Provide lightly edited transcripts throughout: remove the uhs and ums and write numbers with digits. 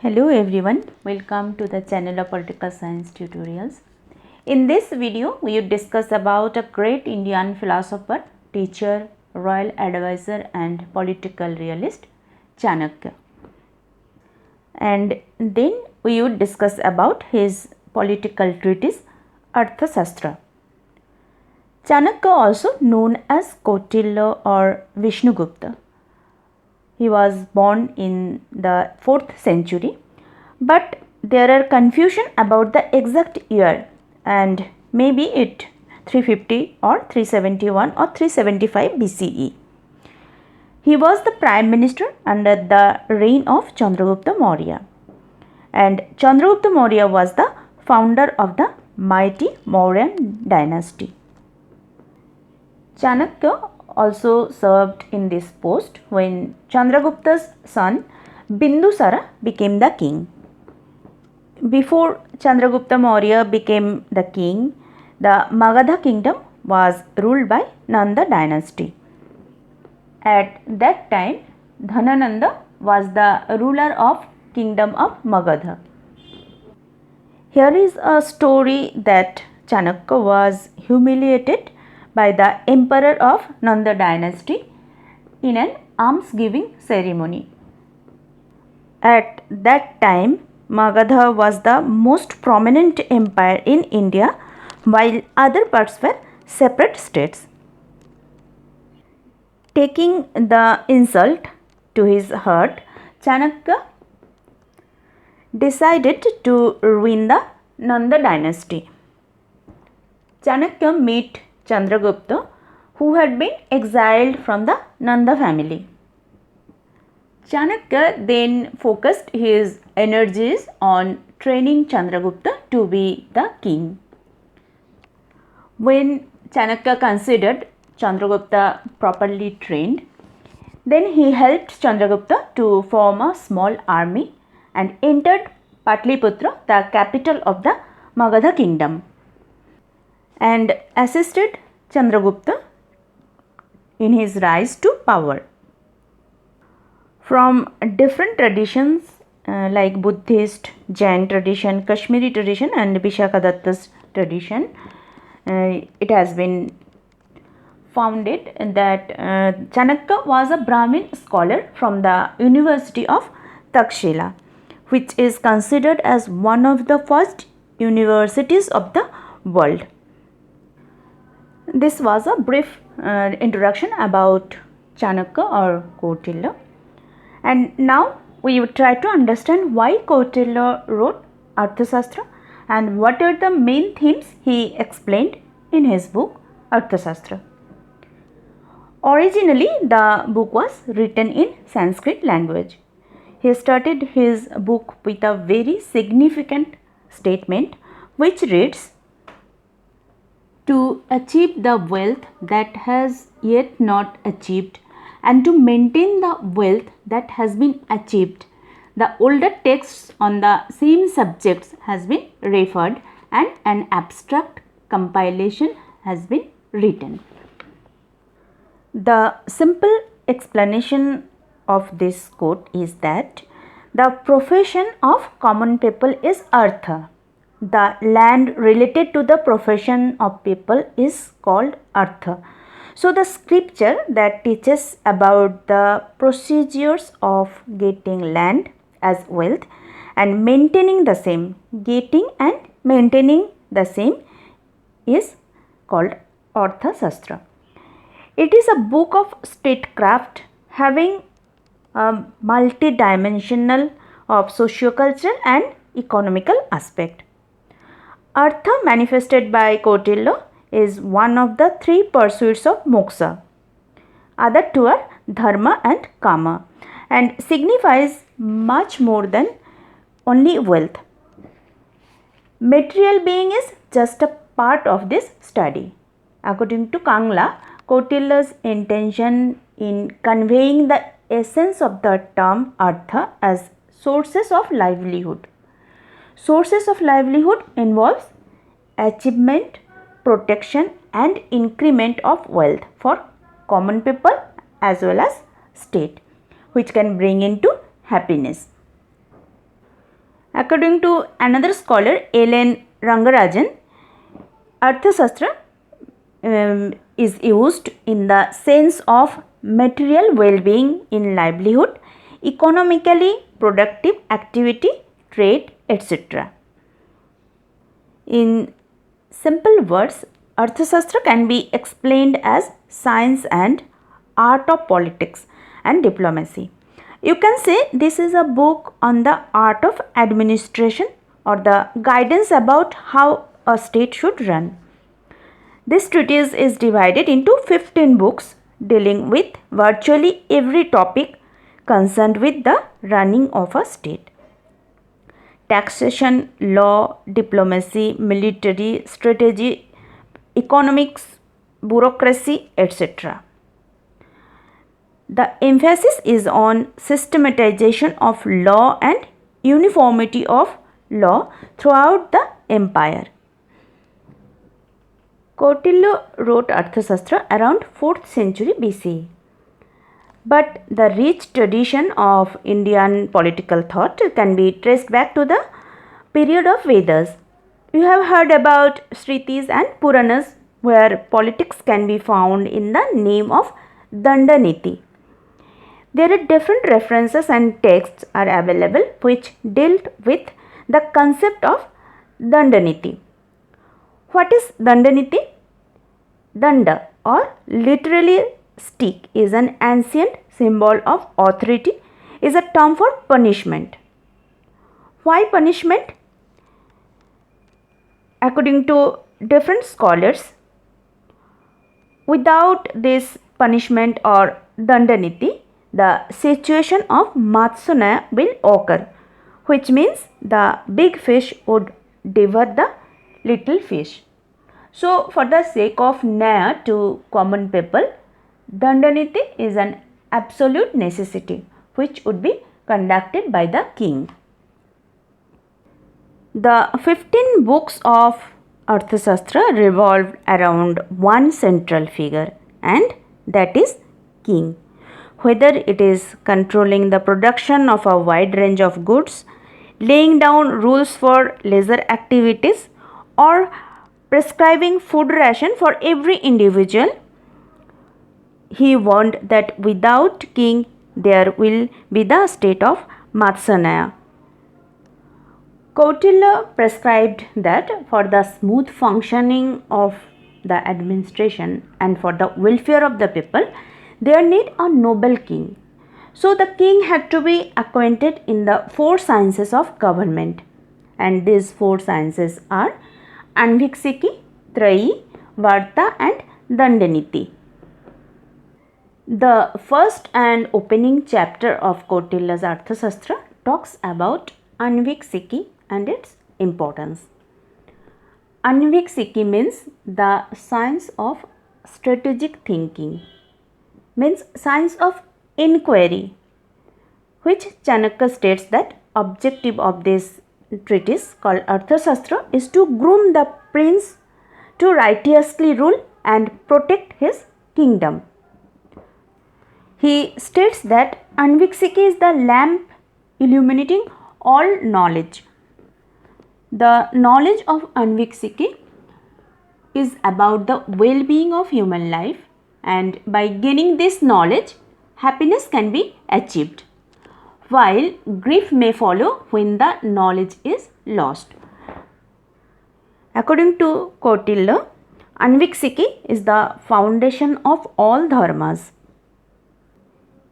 Hello everyone, welcome to the channel of Political Science Tutorials. In this video, we will discuss about a great Indian philosopher, teacher, royal advisor and political realist, Chanakya. And then we would discuss about his political treatise, Arthashastra. Chanakya, also known as Kautilya or Vishnugupta. He was born in the 4th century, but there are confusion about the exact year and maybe it 350 or 371 or 375 BCE. He was the prime minister under the reign of Chandragupta Maurya, and Chandragupta Maurya was the founder of the mighty Mauryan dynasty. Chanakya also served in this post when Chandragupta's son Bindusara became the king. Before Chandragupta Maurya became the king, the Magadha kingdom was ruled by Nanda dynasty. At that time, Dhanananda was the ruler of kingdom of Magadha. Here is a story that Chanakya was humiliated by the emperor of Nanda dynasty in an almsgiving ceremony. At that time, Magadha was the most prominent empire in India, while other parts were separate states. Taking the insult to his heart, Chanakya decided to ruin the Nanda dynasty. Chanakya met Chandragupta, who had been exiled from the Nanda family. Chanakya then focused his energies on training Chandragupta to be the king. When Chanakya considered Chandragupta properly trained, then he helped Chandragupta to form a small army and entered Patliputra, the capital of the Magadha kingdom, and assisted Chandragupta in his rise to power. From different traditions like Buddhist, Jain tradition, Kashmiri tradition and Vishakadatta's tradition, it has been founded that Chanakya was a Brahmin scholar from the University of Takshila, which is considered as one of the first universities of the world. This was a brief introduction about Chanakya or Kautilya, and now we will try to understand why Kautilya wrote Arthashastra and what are the main themes he explained in his book Arthashastra. Originally, the book was written in Sanskrit language. He started his book with a very significant statement which reads, "To achieve the wealth that has yet not achieved and to maintain the wealth that has been achieved, the older texts on the same subjects has been referred and an abstract compilation has been written." The simple explanation of this quote is that the profession of common people is Artha. The land related to the profession of people is called Artha. So the scripture that teaches about the procedures of getting land as wealth and maintaining the same, getting and maintaining the same is called Arthashastra. It is a book of statecraft having a multi-dimensional of sociocultural and economical aspect. Artha manifested by Kautilya is one of the three pursuits of moksha. Other two are dharma and kama and signifies much more than only wealth. Material being is just a part of this study. According to Kangla, Kautilya's intention in conveying the essence of the term Artha as sources of livelihood. Sources of livelihood involves achievement, protection and increment of wealth for common people as well as state, which can bring into happiness. According to another scholar, Ellen Rangarajan, Arthashastra is used in the sense of material well-being in livelihood, economically productive activity, trade, etc. In simple words, Arthashastra can be explained as science and art of politics and diplomacy. You can say this is a book on the art of administration or the guidance about how a state should run. This treatise is divided into 15 books dealing with virtually every topic concerned with the running of a state. Taxation, law, diplomacy, military, strategy, economics, bureaucracy, etc. The emphasis is on systematization of law and uniformity of law throughout the empire. Kautilya wrote Arthashastra around 4th century BC. But the rich tradition of Indian political thought can be traced back to the period of Vedas. You have heard about Smritis and Puranas, where politics can be found in the name of Dandaniti. There are different references and texts are available which dealt with the concept of Dandaniti. What is Dandaniti? Danda or literally stick is an ancient symbol of authority, is a term for punishment. Why punishment? According to different scholars, without this punishment or dandaniti, the situation of Matsunaya will occur, which means the big fish would devour the little fish. So, for the sake of Nyaya to common people, dandaniti is an absolute necessity which would be conducted by the king. The 15 books of Arthashastra revolved around one central figure, and that is king. Whether it is controlling the production of a wide range of goods, laying down rules for leisure activities, or prescribing food ration for every individual, he warned that without king there will be the state of Matsunaya. Kautilya prescribed that for the smooth functioning of the administration and for the welfare of the people, there need a noble king. So the king had to be acquainted in the 4 sciences of government, and these 4 sciences are Anvikshiki, Trayi, Varta and Dandaniti. The first and opening chapter of Kautilya's Arthashastra talks about Anvikshiki and its importance. Anvikshiki means the science of strategic thinking, means science of inquiry, which Chanakya states that objective of this treatise called Arthashastra is to groom the prince to righteously rule and protect his kingdom. He states that Anvikshiki is the lamp illuminating all knowledge. The knowledge of Anvikshiki is about the well-being of human life, and by gaining this knowledge, happiness can be achieved, while grief may follow when the knowledge is lost. According to Kautilya, Anvikshiki is the foundation of all dharmas.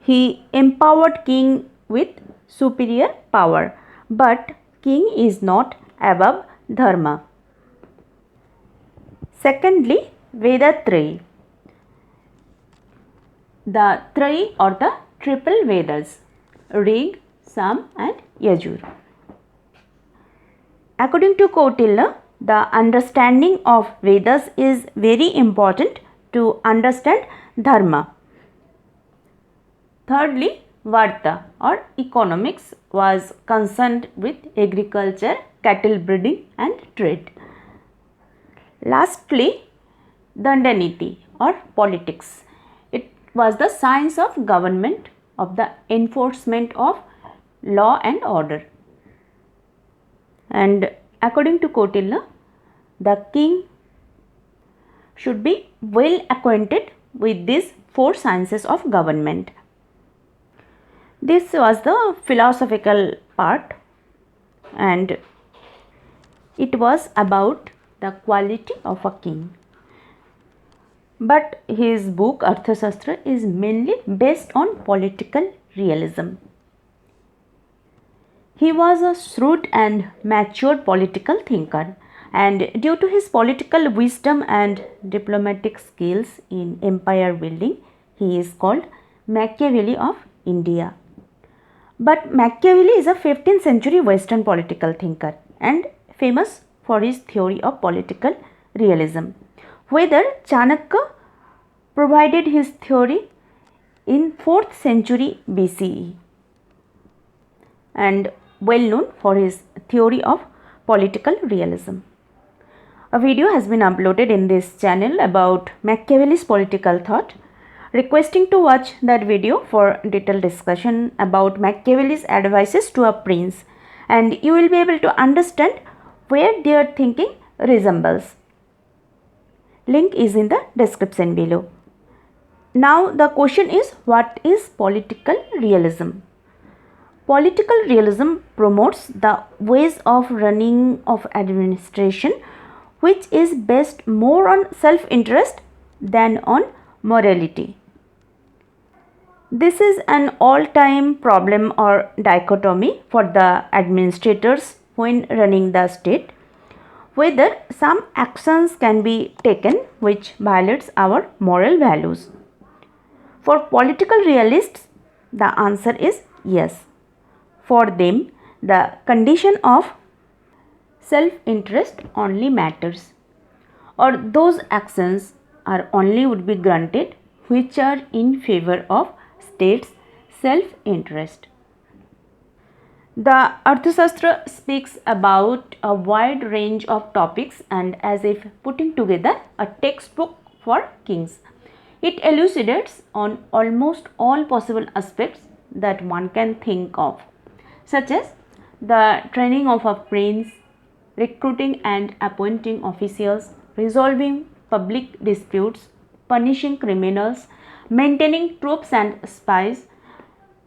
He empowered king with superior power, but king is not above dharma. Secondly, Vedatrayi. The Trayi or the triple Vedas, Rig, Sam and Yajur. According to Kautilya, the understanding of Vedas is very important to understand dharma. Thirdly, Varta or economics was concerned with agriculture, cattle breeding and trade. Lastly, Dandaniti or politics. It was the science of government, of the enforcement of law and order. And according to Kautilya, the king should be well acquainted with these 4 sciences of government. This was the philosophical part, and it was about the quality of a king. But his book Arthashastra is mainly based on political realism. He was a shrewd and matured political thinker, and due to his political wisdom and diplomatic skills in empire building, he is called Machiavelli of India. But Machiavelli is a 15th century Western political thinker and famous for his theory of political realism. Whether Chanakya provided his theory in 4th century BCE and well known for his theory of political realism. A video has been uploaded in this channel about Machiavelli's political thought. Requesting to watch that video for detailed discussion about Machiavelli's advices to a prince, and you will be able to understand where their thinking resembles. Link is in the description below. Now the question is, what is political realism? Political realism promotes the ways of running of administration which is based more on self-interest than on morality. This is an all-time problem or dichotomy for the administrators when running the state, whether some actions can be taken which violates our moral values. For political realists, the answer is yes. For them, the condition of self-interest only matters, or those actions are only would be granted which are in favor of state's self-interest. The Arthashastra speaks about a wide range of topics and as if putting together a textbook for kings. It elucidates on almost all possible aspects that one can think of, such as the training of a prince, recruiting and appointing officials, resolving public disputes, punishing criminals, maintaining troops and spies,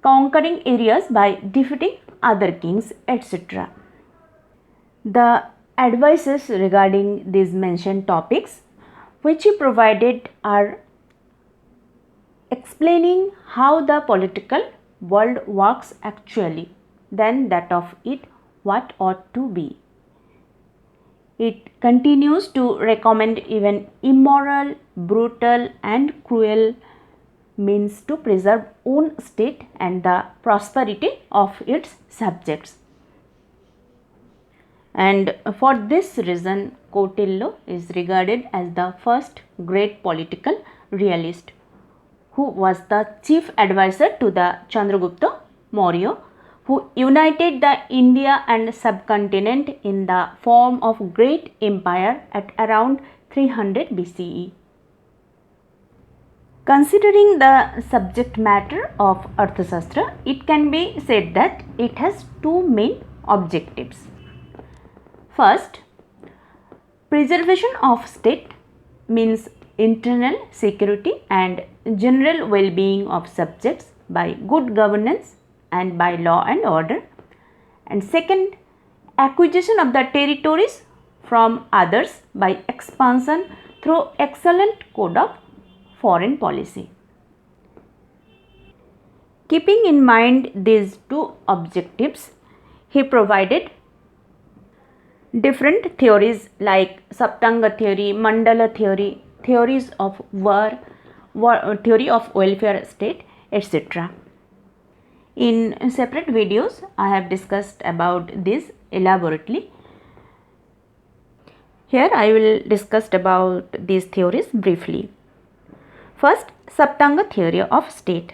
conquering areas by defeating other kings, etc. The advices regarding these mentioned topics which he provided are explaining how the political world works actually, than that of it what ought to be. It continues to recommend even immoral, brutal and cruel means to preserve own state and the prosperity of its subjects. And for this reason, Kautilya is regarded as the first great political realist, who was the chief advisor to the Chandragupta Maurya, who united the India and subcontinent in the form of great empire at around 300 BCE. Considering the subject matter of Arthashastra, it can be said that it has 2 main objectives. First, preservation of state means internal security and general well-being of subjects by good governance and by law and order. And second, acquisition of the territories from others by expansion through excellent code of foreign policy. Keeping in mind these 2 objectives, he provided different theories like Saptanga theory, Mandala theory, theories of war, theory of welfare state, etc. In separate videos, I have discussed about this elaborately. Here I will discuss about these theories briefly. First, Saptanga theory of state.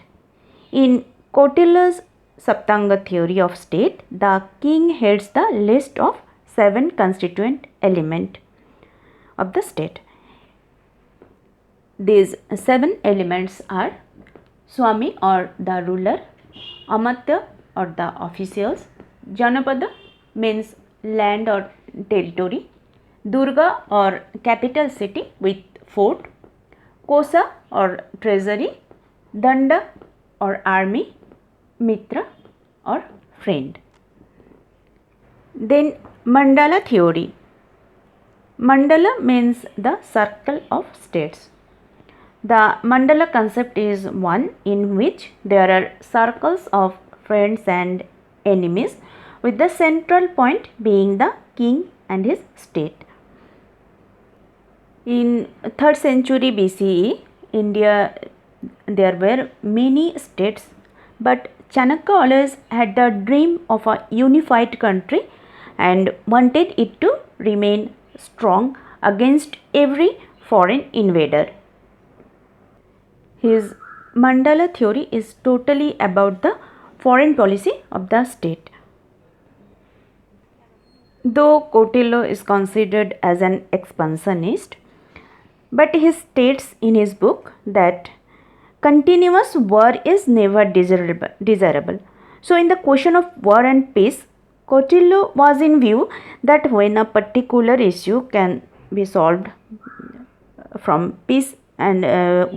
In Kautilya's Saptanga theory of state, the king heads the list of 7 constituent elements of the state. These 7 elements are Swami or the ruler, Amatya or the officials, Janapada means land or territory, Durga or capital city with fort, Kosa or treasury, Danda or army, Mitra or friend. Then Mandala theory. Mandala means the circle of states. The Mandala concept is one in which there are circles of friends and enemies, with the central point being the king and his state. In 3rd century BCE, India, there were many states, but Chanakya always had the dream of a unified country and wanted it to remain strong against every foreign invader. His Mandala theory is totally about the foreign policy of the state. Though Kautilya is considered as an expansionist, but he states in his book that continuous war is never desirable. So, in the question of war and peace, Kautilya was in view that when a particular issue can be solved from peace and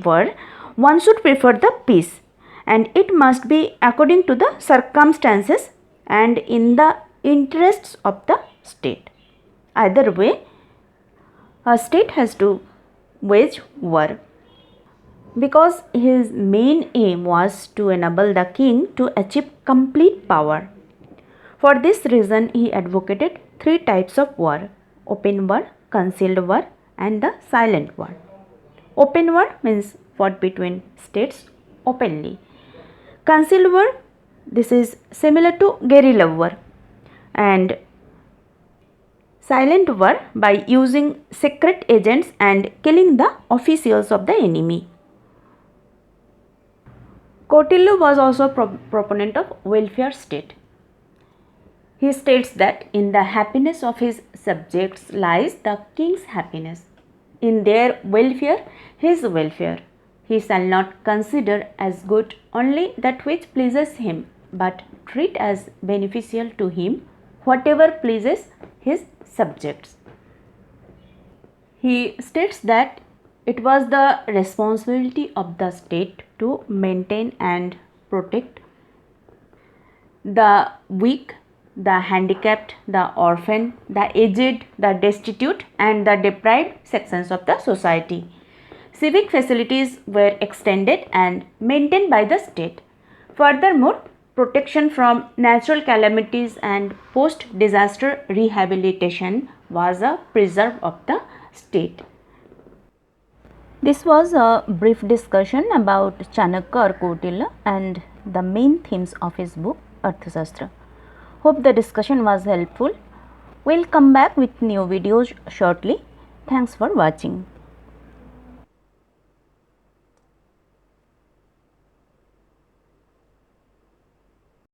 war, one should prefer the peace, and it must be according to the circumstances and in the interests of the state. Either way, a state has to wage war. Because his main aim was to enable the king to achieve complete power. For this reason, he advocated 3 types of war: open war, concealed war, and the silent war. Open war means fought between states openly. Concealed war, this is similar to guerrilla war, and silent war by using secret agents and killing the officials of the enemy. Kautilya was also a proponent of welfare state. He states that in the happiness of his subjects lies the king's happiness. In their welfare, his welfare. He shall not consider as good only that which pleases him, but treat as beneficial to him whatever pleases his subjects. He states that it was the responsibility of the state to maintain and protect the weak, the handicapped, the orphan, the aged, the destitute, and the deprived sections of the society. Civic facilities were extended and maintained by the state. Furthermore, protection from natural calamities and post-disaster rehabilitation was a preserve of the state. This was a brief discussion about Chanakya or Kautilya and the main themes of his book Arthashastra. Hope the discussion was helpful. We'll come back with new videos shortly. Thanks for watching.